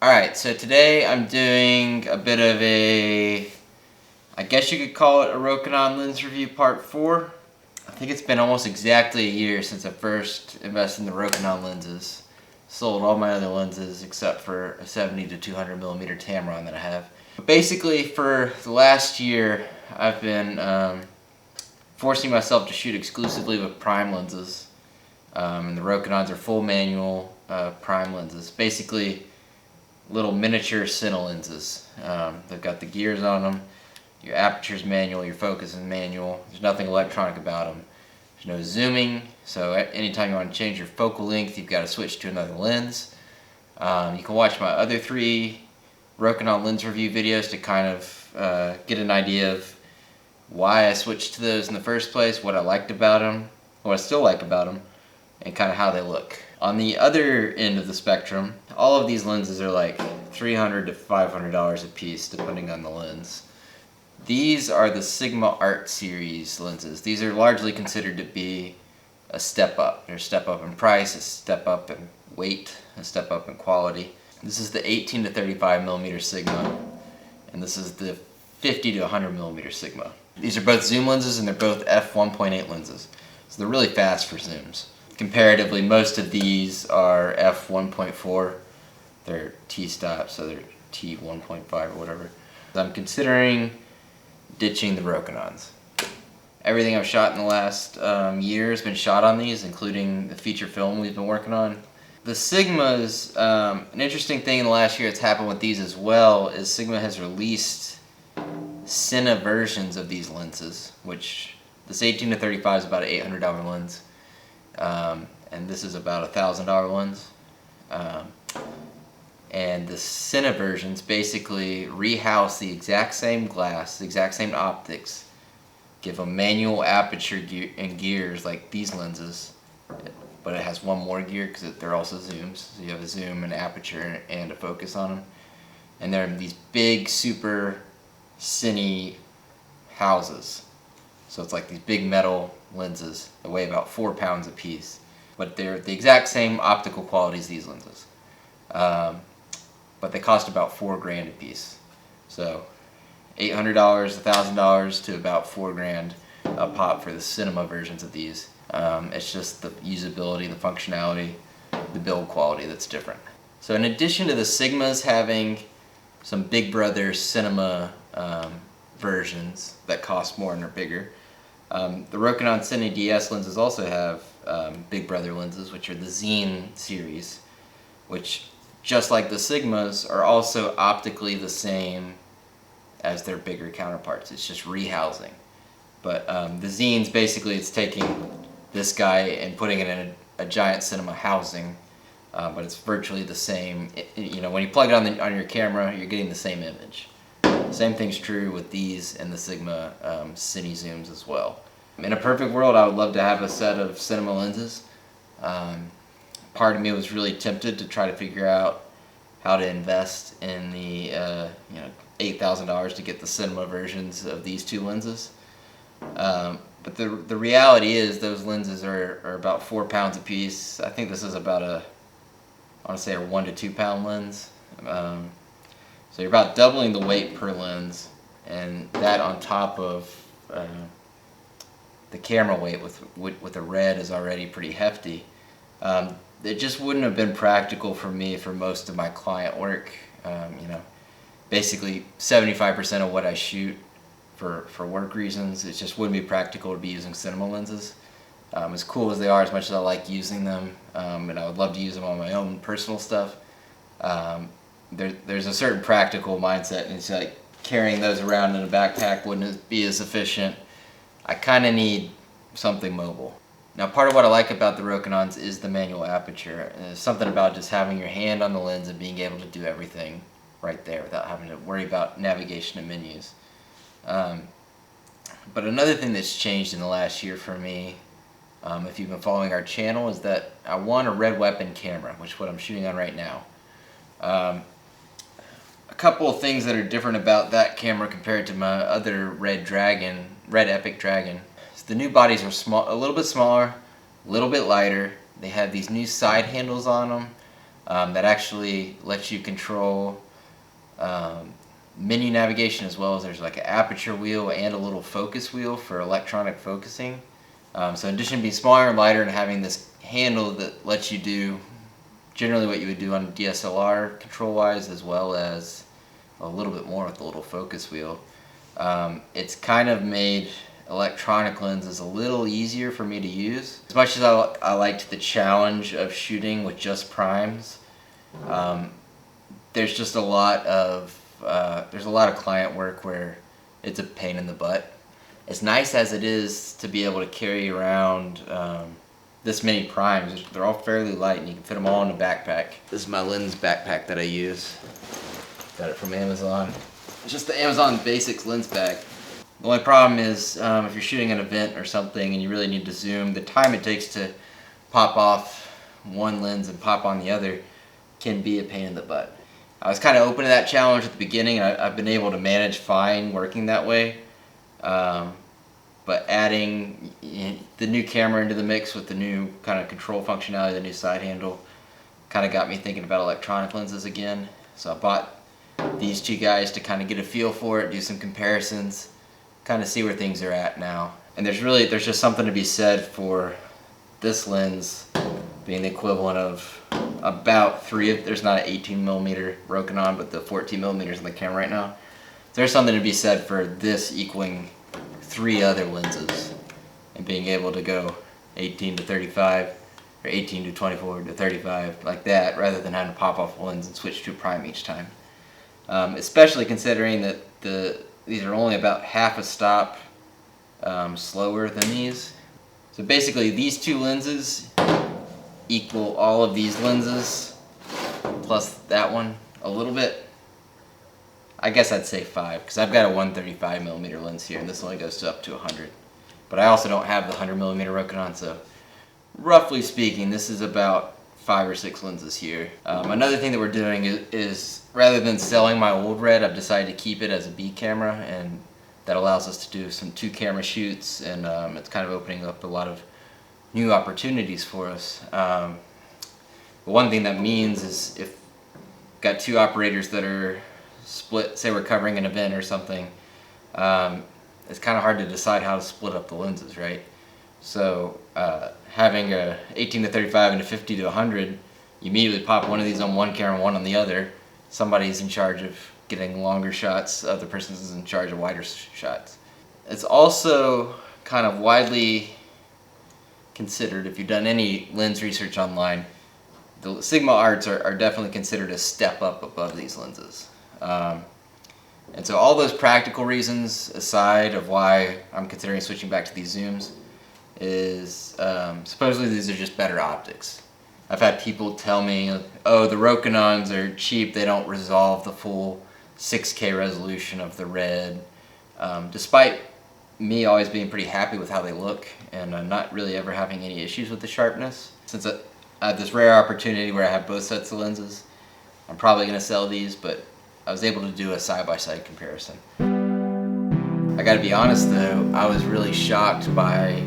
Alright, so today I'm doing a bit of I guess you could call it a Rokinon lens review part 4. I think it's been almost exactly a year since I first invested in the Rokinon lenses. Sold all my other lenses except for a 70 to 200 millimeter Tamron that I have. But basically for the last year I've been forcing myself to shoot exclusively with prime lenses. And the Rokinons are full manual prime lenses. Basically little miniature cine lenses. They've got the gears on them. Your aperture's manual, your focus is manual. There's nothing electronic about them. There's no zooming, so anytime you want to change your focal length, you've got to switch to another lens. You can watch my other 3 Rokinon lens review videos to kind of get an idea of why I switched to those in the first place, what I liked about them, what I still like about them, and kind of how they look. On the other end of the spectrum, all of these lenses are like $300 to $500 a piece depending on the lens. These are the Sigma Art Series lenses. These are largely considered to be a step up. They're a step up in price, a step up in weight, a step up in quality. This is the 18 to 35 millimeter Sigma, and this is the 50 to 100 millimeter Sigma. These are both zoom lenses and they're both f1.8 lenses, so they're really fast for zooms. Comparatively, most of these are f1.4. They're T-stop, so they're T1.5 or whatever. I'm considering ditching the Rokinons. Everything I've shot in the last year has been shot on these, including the feature film we've been working on. The Sigmas, an interesting thing in the last year that's happened with these as well is Sigma has released Cine versions of these lenses, which this 18 to 35 is about an $800 lens. And this is about a $1,000 lens. And the Cine versions basically rehouse the exact same glass, the exact same optics, give them manual aperture and gears like these lenses, but it has one more gear because they're also zooms. So you have a zoom, an aperture, and a focus on them. And they're these big, super cine houses. So it's like these big metal lenses that weigh about 4 pounds a piece. But they're the exact same optical quality as these lenses. But they cost about $4,000 a piece. So $800, $1,000 to about $4,000 a pop for the cinema versions of these. It's just the usability, the functionality, the build quality that's different. So in addition to the Sigmas having some Big Brother cinema versions that cost more and are bigger, the Rokinon Cine DS lenses also have Big Brother lenses, which are the Zine series, which, just like the Sigmas, are also optically the same as their bigger counterparts. It's just rehousing. But the Zines, basically, it's taking this guy and putting it in a giant cinema housing, but it's virtually the same. You know, when you plug it on your camera, you're getting the same image. Same thing's true with these and the Sigma Cine Zooms as well. In a perfect world, I would love to have a set of cinema lenses. Part of me was really tempted to try to figure out how to invest in the $8,000 to get the cinema versions of these 2 lenses. But the reality is those lenses are about 4 pounds a piece. I think this is about I want to say a 1 to 2 pound lens. So you're about doubling the weight per lens, and that on top of the camera weight with the red is already pretty hefty. It just wouldn't have been practical for me for most of my client work. Basically 75% of what I shoot for work reasons, it just wouldn't be practical to be using cinema lenses. As cool as they are, as much as I like using them, and I would love to use them on my own personal stuff, there's a certain practical mindset, and it's like carrying those around in a backpack wouldn't be as efficient. I kind of need something mobile. Now, part of what I like about the Rokinons is the manual aperture. There's something about just having your hand on the lens and being able to do everything right there without having to worry about navigation and menus. But another thing that's changed in the last year for me, if you've been following our channel, is that I want a red weapon camera, which is what I'm shooting on right now. A couple of things that are different about that camera compared to my other Red Epic Dragon. The new bodies are small, a little bit smaller, a little bit lighter. They have these new side handles on them. that actually lets you control menu navigation, as well as there's like an aperture wheel and a little focus wheel for electronic focusing. So in addition to being smaller and lighter and having this handle that lets you do generally what you would do on a DSLR control-wise, as well as a little bit more with the little focus wheel, it's kind of made electronic lenses a little easier for me to use. As much as I liked the challenge of shooting with just primes, there's just a lot of client work where it's a pain in the butt. As nice as it is to be able to carry around this many primes, they're all fairly light and you can fit them all in a backpack. This is my lens backpack that I use. Got it from Amazon. It's just the Amazon Basics lens bag. The only problem is if you're shooting an event or something and you really need to zoom, the time it takes to pop off one lens and pop on the other can be a pain in the butt. I was kind of open to that challenge at the beginning, and I've been able to manage fine working that way. But adding the new camera into the mix with the new kind of control functionality, the new side handle, kind of got me thinking about electronic lenses again. So I bought these two guys to kind of get a feel for it, do some comparisons, kind of see where things are at now. And there's just something to be said for this lens being the equivalent of about there's not an 18mm Rokinon, but the 14mm in the camera right now. There's something to be said for this equaling 3 other lenses and being able to go 18 to 35 or 18 to 24 to 35 like that, rather than having to pop off a lens and switch to a prime each time. Especially considering that these are only about half a stop slower than these. So basically these 2 lenses equal all of these lenses plus that one a little bit. I guess I'd say 5, because I've got a 135mm lens here and this only goes up to 100. But I also don't have the 100mm Rokinon, so roughly speaking this is about 5 or 6 lenses here. Another thing that we're doing is rather than selling my old Red, I've decided to keep it as a B camera, and that allows us to do some 2 camera shoots, and it's kind of opening up a lot of new opportunities for us. But one thing that means is if we've got 2 operators that are split, say we're covering an event or something, it's kind of hard to decide how to split up the lenses, right? So having a 18 to 35 and a 50 to 100, you immediately pop one of these on one camera and one on the other. Somebody's in charge of getting longer shots, the other person's in charge of wider shots. It's also kind of widely considered, if you've done any lens research online, the Sigma Arts are definitely considered a step up above these lenses. And so all those practical reasons aside of why I'm considering switching back to these zooms is supposedly these are just better optics. I've had people tell me, oh, the Rokinons are cheap, they don't resolve the full 6K resolution of the Red, despite me always being pretty happy with how they look and not really ever having any issues with the sharpness. Since I have this rare opportunity where I have both sets of lenses, I'm probably going to sell these, but I was able to do a side-by-side comparison. I gotta be honest though, I was really shocked by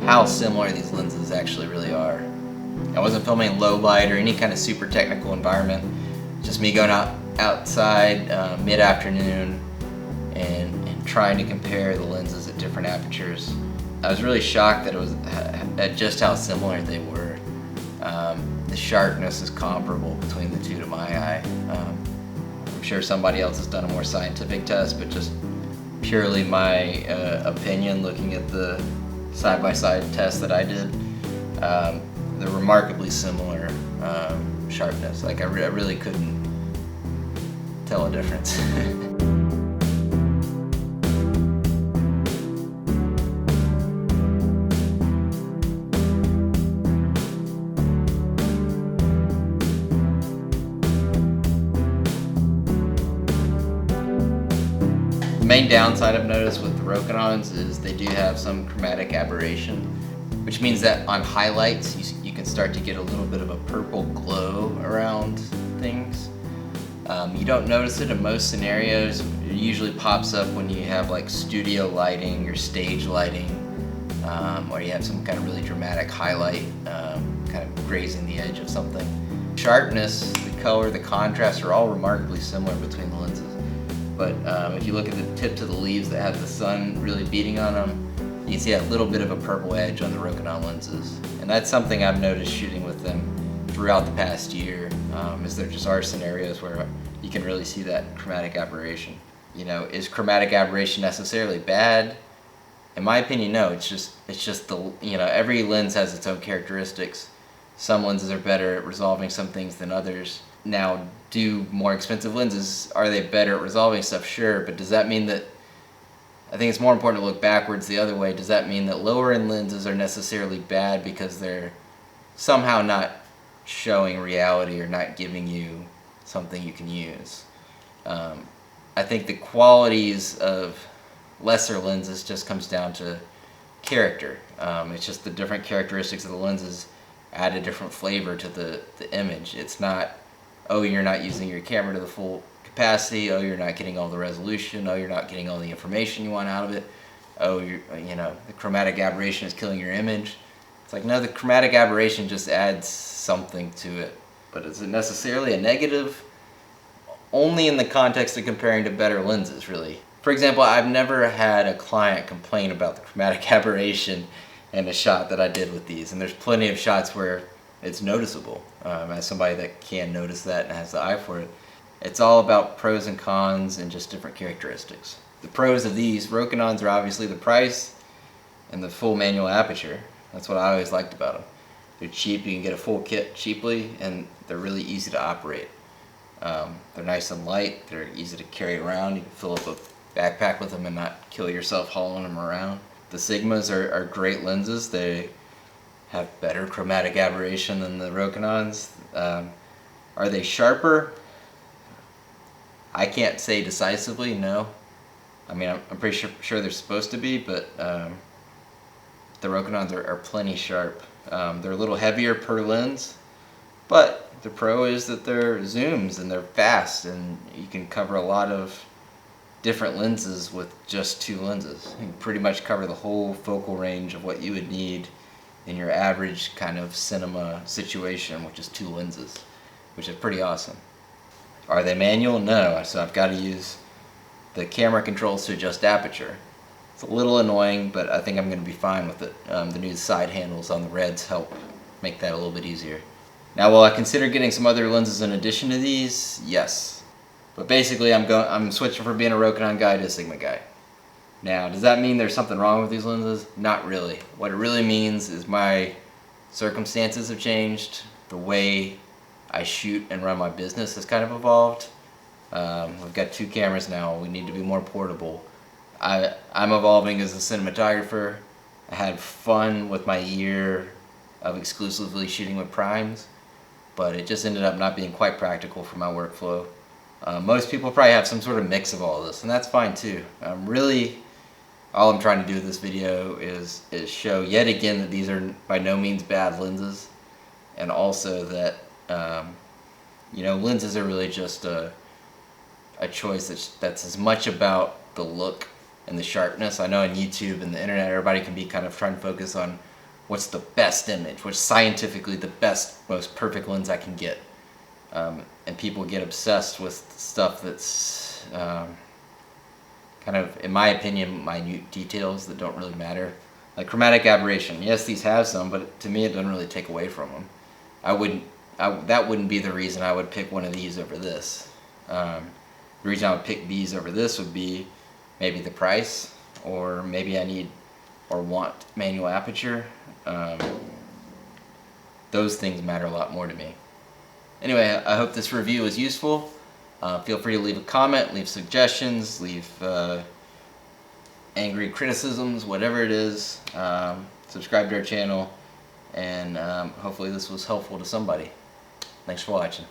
how similar these lenses actually really are. I wasn't filming low light or any kind of super technical environment, just me going outside mid-afternoon and trying to compare the lenses at different apertures. I was really shocked that it was at just how similar they were. The sharpness is comparable between the 2 to my eye. I'm sure somebody else has done a more scientific test, but just purely my opinion looking at the side-by-side test that I did, they're remarkably similar sharpness. Like I really couldn't tell a difference. The main downside I've noticed with the Rokinons is they do have some chromatic aberration, which means that on highlights you can start to get a little bit of a purple glow around things. You don't notice it in most scenarios. It usually pops up when you have like studio lighting or stage lighting, or you have some kind of really dramatic highlight kind of grazing the edge of something. Sharpness, the color, the contrast are all remarkably similar between the lenses. But if you look at the tips of the leaves that have the sun really beating on them, you can see a little bit of a purple edge on the Rokinon lenses. And that's something I've noticed shooting with them throughout the past year, is there just are scenarios where you can really see that chromatic aberration. You know, is chromatic aberration necessarily bad? In my opinion, no. It's just the, you know, every lens has its own characteristics. Some lenses are better at resolving some things than others. Now, do more expensive lenses, are they better at resolving stuff? Sure, but does that mean that, I think it's more important to look backwards the other way, does that mean that lower end lenses are necessarily bad because they're somehow not showing reality or not giving you something you can use? I think the qualities of lesser lenses just comes down to character. It's just the different characteristics of the lenses add a different flavor to the image. It's not, oh, you're not using your camera to the full capacity, oh, you're not getting all the resolution, oh, you're not getting all the information you want out of it, oh, you know, the chromatic aberration is killing your image. It's like, no, the chromatic aberration just adds something to it. But is it necessarily a negative? Only in the context of comparing to better lenses, really. For example, I've never had a client complain about the chromatic aberration in a shot that I did with these, and there's plenty of shots where it's noticeable. As somebody that can notice that and has the eye for it, it's all about pros and cons and just different characteristics. The pros of these Rokinons are obviously the price and the full manual aperture. That's what I always liked about them. They're cheap, you can get a full kit cheaply, and they're really easy to operate. They're nice and light, they're easy to carry around, you can fill up a backpack with them and not kill yourself hauling them around. The Sigmas are great lenses. They have better chromatic aberration than the Rokinons. Are they sharper? I can't say decisively, no. I mean, I'm pretty sure they're supposed to be, but the Rokinons are plenty sharp. They're a little heavier per lens, but the pro is that they're zooms and they're fast, and you can cover a lot of different lenses with just two lenses. You can pretty much cover the whole focal range of what you would need in your average kind of cinema situation, which is two lenses, which is pretty awesome. Are they manual? No, so I've got to use the camera controls to adjust aperture. It's a little annoying, but I think I'm going to be fine with it. The new side handles on the Reds help make that a little bit easier. Now, will I consider getting some other lenses in addition to these? Yes. But basically, I'm switching from being a Rokinon guy to a Sigma guy. Now, does that mean there's something wrong with these lenses? Not really. What it really means is my circumstances have changed. The way I shoot and run my business has kind of evolved. I've got two cameras now. We need to be more portable. I'm evolving as a cinematographer. I had fun with my year of exclusively shooting with primes, but it just ended up not being quite practical for my workflow. Most people probably have some sort of mix of all of this, and that's fine too. Really, all I'm trying to do with this video is show yet again that these are by no means bad lenses, and also that you know, lenses are really just a choice that's as much about the look and the sharpness. I know on YouTube and the internet, everybody can be kind of trying to focus on what's the best image, what's scientifically the best, most perfect lens I can get. And people get obsessed with stuff that's kind of, in my opinion, minute details that don't really matter. Like chromatic aberration. Yes, these have some, but to me it doesn't really take away from them. That wouldn't be the reason I would pick one of these over this. The reason I would pick these over this would be maybe the price, or maybe I need or want manual aperture. Those things matter a lot more to me. Anyway, I hope this review was useful. Feel free to leave a comment, leave suggestions, leave angry criticisms, whatever it is. Subscribe to our channel, and hopefully this was helpful to somebody. Thanks for watching.